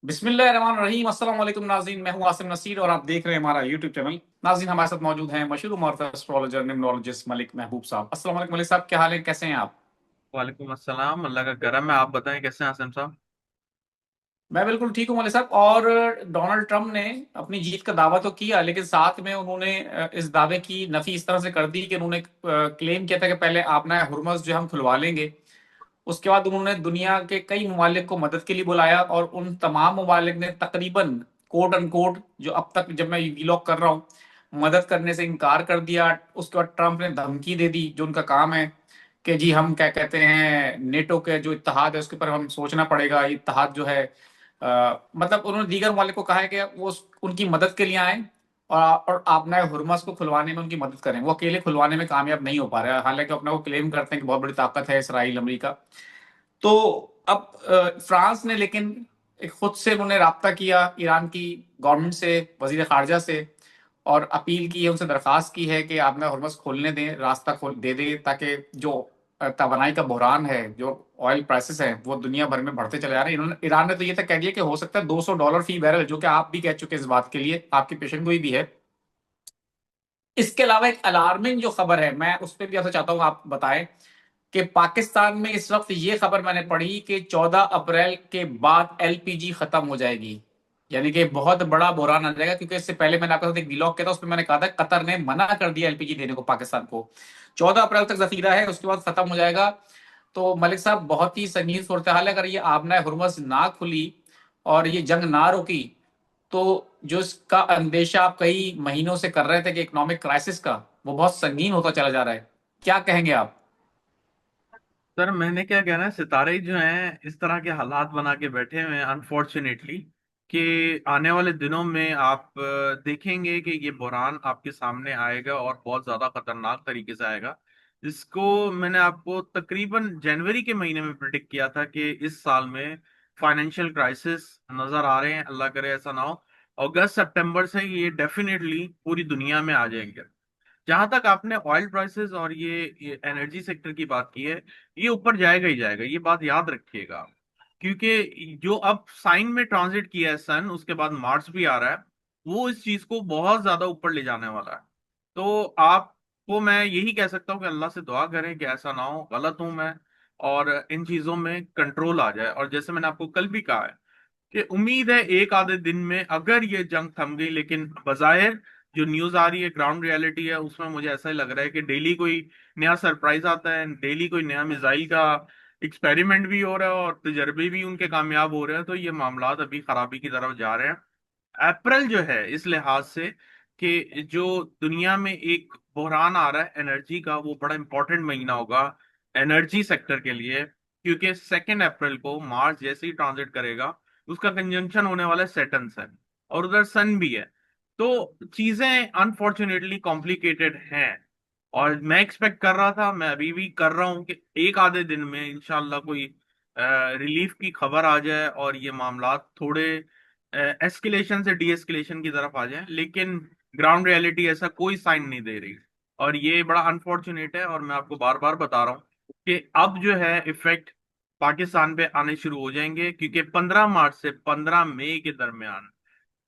बिस्मिल्लाहिर्रहमानिर्रहीम। अस्सलाम वालेकुम नाज़रीन, मैं हूं आसिम नसीर और आप देख रहे हैं हमारा यूट्यूब चैनल। नाज़रीन, हमारे साथ मौजूद हैं मशहूर मारूफ एस्ट्रोलॉजर न्यूमरोलॉजिस्ट मलिक महबूब साहब। अस्सलाम वालेकुम मलिक साहब, क्या हाल है, कैसे हैं आप? वालेकुम अस्सलाम। अल्लाह का करम है। आप बताएं कैसे हैं आसिम साहब। मैं बिल्कुल ठीक हूं मलिक साहब। और डोनाल्ड ट्रंप ने अपनी जीत का दावा तो किया, लेकिन साथ में उन्होंने इस दावे की नफी इस तरह से कर दी कि उन्होंने क्लेम किया था कि पहले आपना हुर्मस जो हम खुलवा लेंगे। उसके बाद उन्होंने दुनिया के कई ममालिक को मदद के लिए बुलाया और उन तमाम ममालिक ने तकरीबन कोट अनकोट जो अब तक जब मैं वीलॉग कर रहा हूँ मदद करने से इनकार कर दिया। उसके बाद ट्रंप ने धमकी दे दी, जो उनका काम है कि जी हम क्या कहते हैं, नेटो के जो इत्तेहाद है उसके ऊपर हम सोचना पड़ेगा। ये इत्तेहाद जो है मतलब उन्होंने दीगर ममालिक को कहा है कि वो उनकी मदद के लिए आए और अपना हुर्मस को खुलवाने में उनकी मदद करें। वो अकेले खुलवाने में कामयाब नहीं हो पा रहे हैं, हालांकि अपना वो क्लेम करते हैं कि बहुत बड़ी ताकत है इसराइल अमेरिका। तो अब फ्रांस ने लेकिन एक खुद से उन्होंने राब्ता किया ईरान की गवर्नमेंट से, वजीर खारजा से, और अपील की है, उनसे दरखास्त की है कि आप ना हरमस खोलने दें, रास्ता खोल दे दें, ताकि जो तवानाई का बहरान है, जो ऑयल प्राइसेस है, वो दुनिया भर में बढ़ते चले जा रहे हैं। इन्होंने ईरान ने तो ये तक कह दिया कि हो सकता है $200 फी बैरल, जो कि आप भी कह चुके हैं इस बात के लिए, आपकी पेशेंट गोई भी है। इसके अलावा एक अलार्मिंग जो खबर है, मैं उस पर भी आपसे चाहता हूँ आप बताएं कि पाकिस्तान में इस वक्त ये खबर मैंने पढ़ी कि 14 अप्रैल के बाद एलपीजी खत्म हो जाएगी। यानी कि बहुत बड़ा बुरान आ जाएगा, क्योंकि इससे पहले मैंने आपके साथ एक व्लॉग किया था, उसमें मैंने कहा था कतर ने मना कर दिया एलपीजी देने को पाकिस्तान को। 14 अप्रैल तक जखीरा है, उसके बाद खत्म हो जाएगा। तो मलिक साहब, बहुत ही संगीन सूरत हाल है। अगर ये आबना हुर्मस ना खुली और ये जंग ना रुकी, तो जो इसका अंदेशा आप कई महीनों से कर रहे थे कि इकोनॉमिक क्राइसिस का, वो बहुत संगीन होता चला जा रहा है। क्या कहेंगे आप? सर मैंने क्या कहना है, सितारे जो हैं इस तरह के हालात बना के बैठे हुए हैं अनफॉर्चुनेटली कि आने वाले दिनों में आप देखेंगे कि ये बुरहान आपके सामने आएगा और बहुत ज्यादा खतरनाक तरीके से आएगा। जिसको मैंने आपको तकरीबन जनवरी के महीने में प्रिडिक्ट किया था कि इस साल में फाइनेंशियल क्राइसिस नजर आ रहे हैं, अल्लाह करे ऐसा ना हो। अगस्त सितंबर से ये डेफिनेटली पूरी दुनिया में आ जाएंगे। जहां तक आपने ऑयल प्राइसेस और ये एनर्जी सेक्टर की बात की है, ये ऊपर जाएगा ही जाएगा, ये बात याद रखिएगा। क्योंकि जो अब साइन में ट्रांजिट किया है सन, उसके बाद मार्स भी आ रहा है, वो इस चीज को बहुत ज्यादा ऊपर ले जाने वाला है। तो आपको मैं यही कह सकता हूँ कि अल्लाह से दुआ करें कि ऐसा ना हो, गलत हूं मैं, और इन चीजों में कंट्रोल आ जाए। और जैसे मैंने आपको कल भी कहा है कि उम्मीद है एक आधे दिन में अगर ये जंग थम गई, लेकिन बजाय जो न्यूज आ रही है, ग्राउंड रियलिटी है, उसमें मुझे ऐसा ही लग रहा है कि डेली कोई नया सरप्राइज आता है, डेली कोई नया मिसाइल का एक्सपेरिमेंट भी हो रहा है और तजर्बे भी उनके कामयाब हो रहे हैं। तो ये मामलात अभी खराबी की तरफ जा रहे हैं। अप्रैल जो है इस लिहाज से कि जो दुनिया में एक बहरान आ रहा है एनर्जी का, वो बड़ा इंपॉर्टेंट महीना होगा एनर्जी सेक्टर के लिए। क्योंकि 2 अप्रैल को मार्स जैसे ही ट्रांजिट करेगा, उसका कंजंक्शन होने वाला है सैटर्न से, और उधर सन भी है। तो चीजें अनफॉर्चुनेटली कॉम्प्लिकेटेड हैं। और मैं एक्सपेक्ट कर रहा था, मैं अभी भी कर रहा हूं कि एक आधे दिन में इंशाल्लाह कोई रिलीफ की खबर आ जाए और ये मामला थोड़े एस्केलेशन से डी एस्केलेशन की तरफ आ जाए। लेकिन ग्राउंड रियलिटी ऐसा कोई साइन नहीं दे रही, और ये बड़ा अनफॉर्चुनेट है। और मैं आपको बार बार बता रहा हूँ कि अब जो है इफेक्ट पाकिस्तान पे आने शुरू हो जाएंगे, क्योंकि 15 मार्च से 15 मई के दरमियान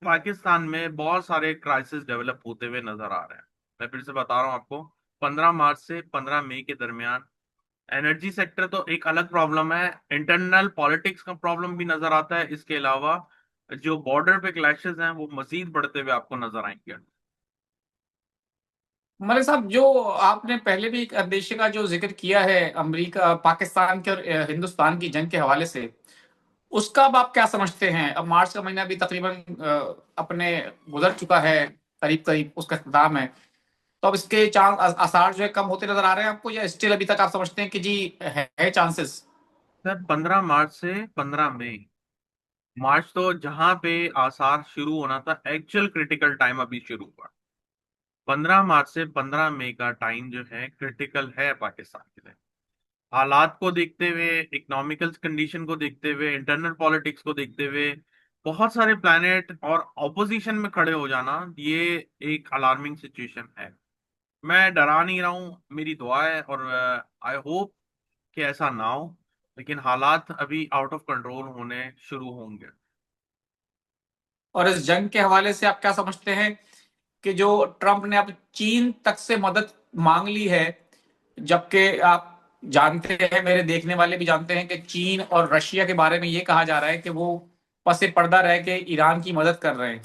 पाकिस्तान में बहुत सारे क्राइसिस डेवलप होते हुए नजर आ रहे हैं। मैं फिर से बता रहा हूँ आपको, 15 मार्च से 15 मई के दरमियान एनर्जी सेक्टर तो एक अलग प्रॉब्लम है, इंटरनल पॉलिटिक्स का प्रॉब्लम भी नजर आता है। इसके अलावा जो बॉर्डर पे क्लैशेस हैं वो मजीद बढ़ते हुए आपको नजर आएंगे। मलिक साहब, जो आपने पहले भी एक अंदेशे का जो जिक्र किया है अमेरिका पाकिस्तान के और हिंदुस्तान की जंग के हवाले से, उसका अब आप क्या समझते हैं? अब मार्च का महीना भी तकरीबन अपने गुजर चुका है, करीब करीब उसका इख्तिताम है। तो अब इसके चांस आसार जो है कम होते नजर आ रहे हैं आपको, या स्टिल अभी तक आप समझते हैं कि जी है चांसेस? सर 15 मार्च से 15 मई, मार्च तो जहां पे आसार शुरू होना था, एक्चुअल क्रिटिकल टाइम अभी शुरू हुआ। 15 मार्च से 15 मई का टाइम जो है क्रिटिकल है पाकिस्तान के लिए। हालात को देखते हुए, इकोनॉमिकल कंडीशन को देखते हुए, इंटरनल पॉलिटिक्स को देखते हुए, बहुत सारे प्लैनेट और ऑपोजिशन में खड़े हो जाना, ये एक अलार्मिंग सिचुएशन है। मैं डरा नहीं रहा हूँ, मेरी दुआ है और आई होप कि ऐसा ना हो। लेकिन हालात अभी आउट ऑफ कंट्रोल होने शुरू होंगे। और इस जंग के हवाले से आप क्या समझते हैं कि जो ट्रंप ने अब चीन तक से मदद मांग ली है, जबकि आप जानते हैं, मेरे देखने वाले भी जानते हैं कि चीन और रशिया के बारे में ये कहा जा रहा है कि वो पसे पर्दा रह के ईरान की मदद कर रहे हैं।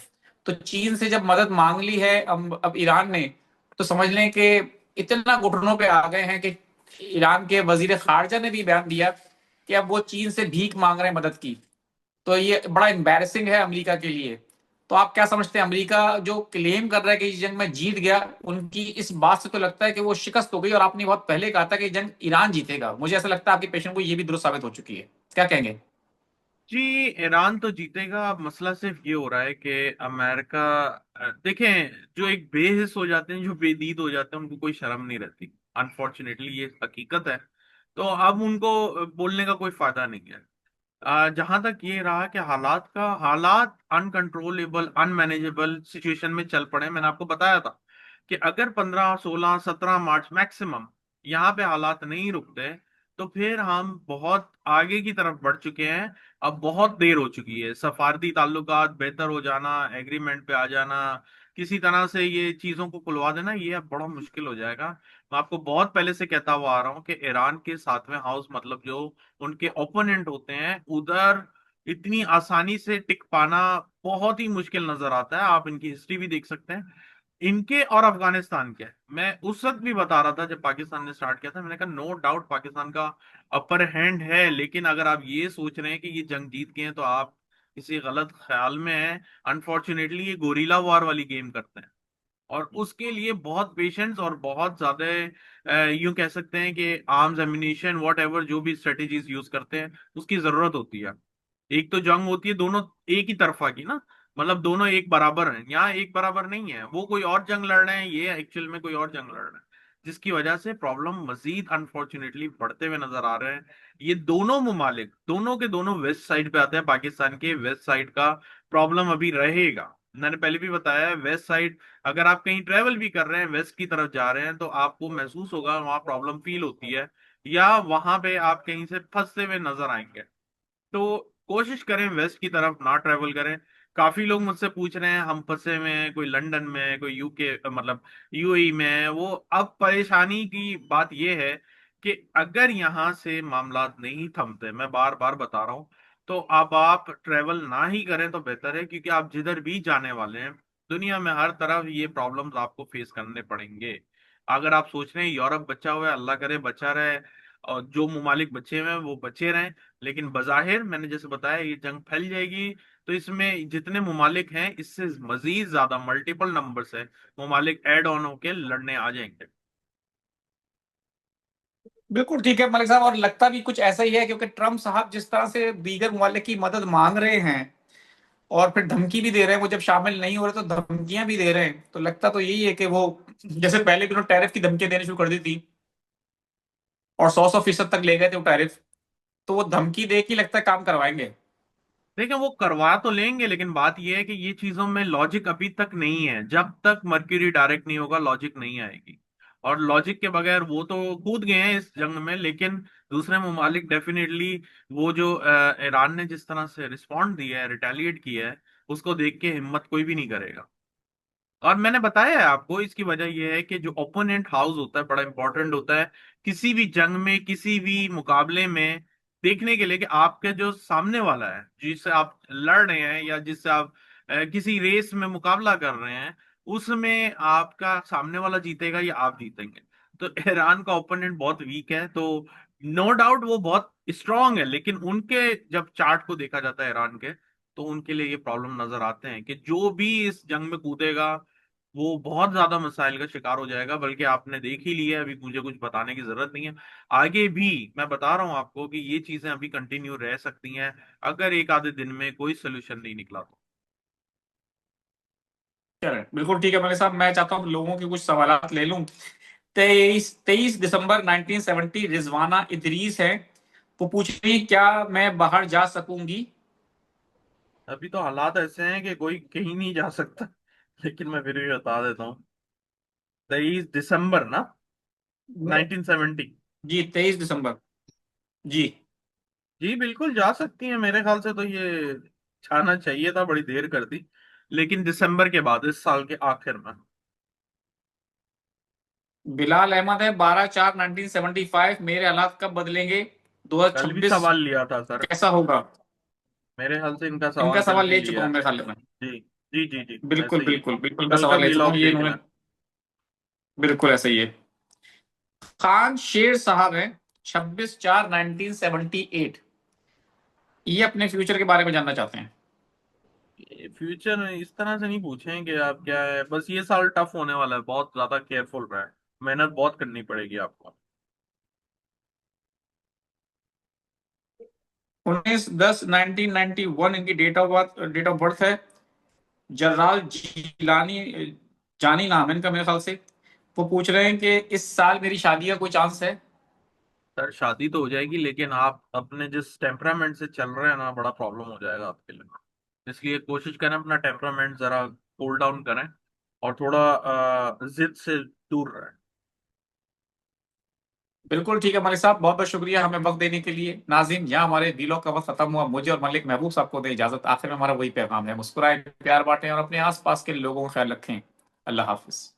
तो चीन से जब मदद मांग ली है अब ईरान ने, तो समझ लें कि इतना घुटनों पे आ गए हैं कि ईरान के वजीर खारजा ने भी बयान दिया कि अब वो चीन से भीख मांग रहे हैं मदद की। तो ये बड़ा एम्बैरेसिंग है अमेरिका के लिए। तो आप क्या समझते हैं, अमेरिका जो क्लेम कर रहा है कि इस जंग में जीत गया, उनकी इस बात से तो लगता है कि वो शिकस्त हो गई, और आपने बहुत पहले कहा था कि जंग ईरान जीतेगा। मुझे ऐसा लगता है आपके पेशेंट को ये भी दुरुस्त साबित हो चुकी है। क्या कहेंगे? जी, ईरान तो जीतेगा। अब मसला सिर्फ ये हो रहा है कि अमेरिका, देखें, जो एक बेहिस हो जाते हैं, जो बेदीद हो जाते हैं, उनको कोई शर्म नहीं रहती। अनफॉर्चुनेटली ये हकीकत है। तो अब उनको बोलने का कोई फायदा नहीं है। जहां तक ये रहा कि हालात अनकंट्रोलेबल अनमैनेजेबल सिचुएशन में चल पड़े, मैंने आपको बताया था कि अगर 15 16 17 मार्च मैक्सिमम यहाँ पे हालात नहीं रुकते, तो फिर हम बहुत आगे की तरफ बढ़ चुके हैं। अब बहुत देर हो चुकी है। सफारती ताल्लुकात बेहतर हो जाना, एग्रीमेंट पे आ जाना, किसी तरह से ये चीजों को खुलवा देना, ये अब बड़ा मुश्किल हो जाएगा। मैं आपको बहुत पहले से कहता हुआ आ रहा हूँ कि ईरान के 7वें हाउस, मतलब जो उनके ओपोनेंट होते हैं, उधर इतनी आसानी से टिक पाना बहुत ही मुश्किल नजर आता है। आप इनकी हिस्ट्री भी देख सकते हैं, इनके और अफगानिस्तान के। मैं उस वक्त भी बता रहा था जब पाकिस्तान ने स्टार्ट किया था, मैंने कहा नो डाउट पाकिस्तान का अपर हैंड है, लेकिन अगर आप ये सोच रहे हैं कि ये जंग जीत गए हैं तो आप किसी गलत ख्याल में हैं। अनफॉर्चुनेटली ये गोरीला वार वाली गेम करते हैं, और उसके लिए बहुत पेशेंस और बहुत ज्यादा यूं कह सकते हैं कि आर्म्स एम्यूनिशन वॉट एवर जो भी स्ट्रेटेजीज यूज करते हैं, उसकी जरूरत होती है। एक तो जंग होती है दोनों एक ही तरफा की ना, मतलब दोनों एक बराबर हैं। यहाँ एक बराबर नहीं है, वो कोई और जंग लड़ रहे हैं, ये एक्चुअल में कोई और जंग लड़ रहे हैं, जिसकी वजह से प्रॉब्लम मजीद अनफॉर्चुनेटली बढ़ते हुए नजर आ रहे हैं। ये दोनों ममालिक दोनों के दोनों वेस्ट साइड पे आते हैं, पाकिस्तान के वेस्ट साइड का प्रॉब्लम अभी रहेगा। मैंने पहले भी बताया है, वेस्ट साइड, अगर आप कहीं ट्रेवल भी कर रहे हैं, वेस्ट की तरफ जा रहे हैं, तो आपको महसूस होगा वहां प्रॉब्लम फील होती है, या वहां पे आप कहीं से फंसते हुए नजर आएंगे। तो कोशिश करें वेस्ट की तरफ ना ट्रेवल करें। काफी लोग मुझसे पूछ रहे हैं, हम फंसे हुए हैं, कोई लंदन में है, कोई यूके मतलब यूएई में है। वो अब परेशानी की बात यह है कि अगर यहाँ से मामलात नहीं थमते, मैं बार बार बता रहा हूँ, तो अब आप ट्रेवल ना ही करें तो बेहतर है, क्योंकि आप जिधर भी जाने वाले हैं, दुनिया में हर तरफ ये प्रॉब्लम्स आपको फेस करने पड़ेंगे। अगर आप सोच रहे हैं यूरोप बचा हुआ है, अल्लाह करे बचा रहे, और जो ममालिक बचे हुए हैं वो बचे रहें, लेकिन बज़ाहिर मैंने जैसे बताया ये जंग फैल जाएगी। तो इसमें जितने ममालिक हैं, इससे मजीद ज्यादा मल्टीपल नंबर से ममालिक ऐड ऑन होके लड़ने आ जाएंगे। बिल्कुल ठीक है मलिक साहब, और लगता भी कुछ ऐसा ही है, क्योंकि ट्रम्प साहब जिस तरह से दीगर ममालिक की मदद मांग रहे हैं और फिर धमकी भी दे रहे हैं, वो जब शामिल नहीं हो रहे तो धमकियां भी दे रहे हैं, तो लगता तो यही है कि वो, जैसे पहले भी उन्होंने टैरिफ की धमकियां देनी शुरू कर दी थी और 100-100% तक ले गए थे वो टैरिफ, तो वो धमकी दे के लगता है काम करवाएंगे। देखिए, वो करवा तो लेंगे, लेकिन बात यह है कि ये चीजों में लॉजिक अभी तक नहीं है। जब तक मर्क्यूरी डायरेक्ट नहीं होगा, लॉजिक नहीं आएगी। और लॉजिक के बगैर वो तो कूद गए हैं इस जंग में, लेकिन दूसरे ममालिक डेफिनेटली, वो जो ईरान ने जिस तरह से रिस्पॉन्ड दिया है, रिटेलिएट किया है, उसको देख के हिम्मत कोई भी नहीं करेगा। और मैंने बताया है आपको, इसकी वजह यह है कि जो ओपोनेंट हाउस होता है बड़ा इंपॉर्टेंट होता है किसी भी जंग में, किसी भी मुकाबले में, देखने के लिए कि आपके जो सामने वाला है, जिससे आप लड़ रहे हैं, या जिससे आप किसी रेस में मुकाबला कर रहे हैं, उसमें आपका सामने वाला जीतेगा या आप जीतेंगे। तो ईरान का ओपोनेंट बहुत वीक है, तो नो डाउट वो बहुत स्ट्रांग है, लेकिन उनके जब चार्ट को देखा जाता है ईरान के, तो उनके लिए ये प्रॉब्लम नजर आते हैं कि जो भी इस जंग में कूदेगा वो बहुत ज्यादा मसाइल का शिकार हो जाएगा। बल्कि आपने देख ही लिया है, अभी मुझे कुछ बताने की जरूरत नहीं है। आगे भी मैं बता रहा हूं आपको कि ये चीजें अभी कंटिन्यू रह सकती हैं, अगर एक आधे दिन में कोई सोल्यूशन नहीं निकला तो। चलो बिल्कुल ठीक है मलिक साहब, मैं चाहता हूँ लोगों के कुछ सवाल ले लूं। 23 दिसंबर 1970 रिजवाना इदरीस है, वो पूछ रही क्या मैं बाहर जा सकूंगी? अभी तो हालात ऐसे हैं कि कोई कहीं नहीं जा सकता, लेकिन मैं फिर भी बता देता हूँ। 23 दिसंबर ना, 1970। जी 23 दिसंबर। जी। जी बिल्कुल जा सकती हैं, मेरे ख्याल से तो ये जाना चाहिए था, बड़ी देर कर दी। लेकिन दिसंबर के बाद, इस साल के आखिर में। बिलाल अहमद है 12/4/1975। मेरे हालात कब बदलेंगे? कल भी 2026 सवाल लिया था सर। कैसा होगा? मेरे ख्याल से इनका इनका सवाल कल सवाल भी ले चुका लिया हूं है। मेरे ख्याल में। जी जी जी जी, बिल्कुल ऐसे ही है। बिल्कुल बिल्कुल मैं कल का सवाल ले चुका हूँ, वीलॉग ये देख इन्होंने लें। बिल्कुल ऐसा ही है। खान शेर साहब है 26/4/1978। ये अपने फ्यूचर के बारे में जानना चाहते हैं। फ्यूचर में इस तरह से नहीं पूछेंगे आप क्या है, बस ये साल टफ होने वाला है, बहुत ज्यादा केयरफुल रहे, मेहनत बहुत करनी पड़ेगी आपको। 19/10/1991 इनकी डेट ऑफ बर्थ है। जर्राल जिलानी, जानी नाम है इनका मेरे ख्याल से। वो पूछ रहे हैं कि इस साल मेरी शादी का कोई चांस है? सर शादी तो हो जाएगी, लेकिन आप अपने जिस टेम्परामेंट से चल रहे हैं ना, बड़ा प्रॉब्लम हो जाएगा आपके लिए। इसलिए कोशिश करें अपना टेम्परामेंट जरा कूल डाउन करें, और थोड़ा जिद से दूर रहें। बिल्कुल ठीक है मलिक साहब, बहुत बहुत शुक्रिया हमें वक्त देने के लिए। नाज़रीन, यहाँ हमारे वीलॉग का वक्त खत्म हुआ। मुझे और मलिक महबूब साहब को दे इजाजत। आखिर में हमारा वही पैगाम है, मुस्कुराए, प्यार बांटें और अपने आसपास के लोगों का ख्याल रखें। अल्लाह हाफिज।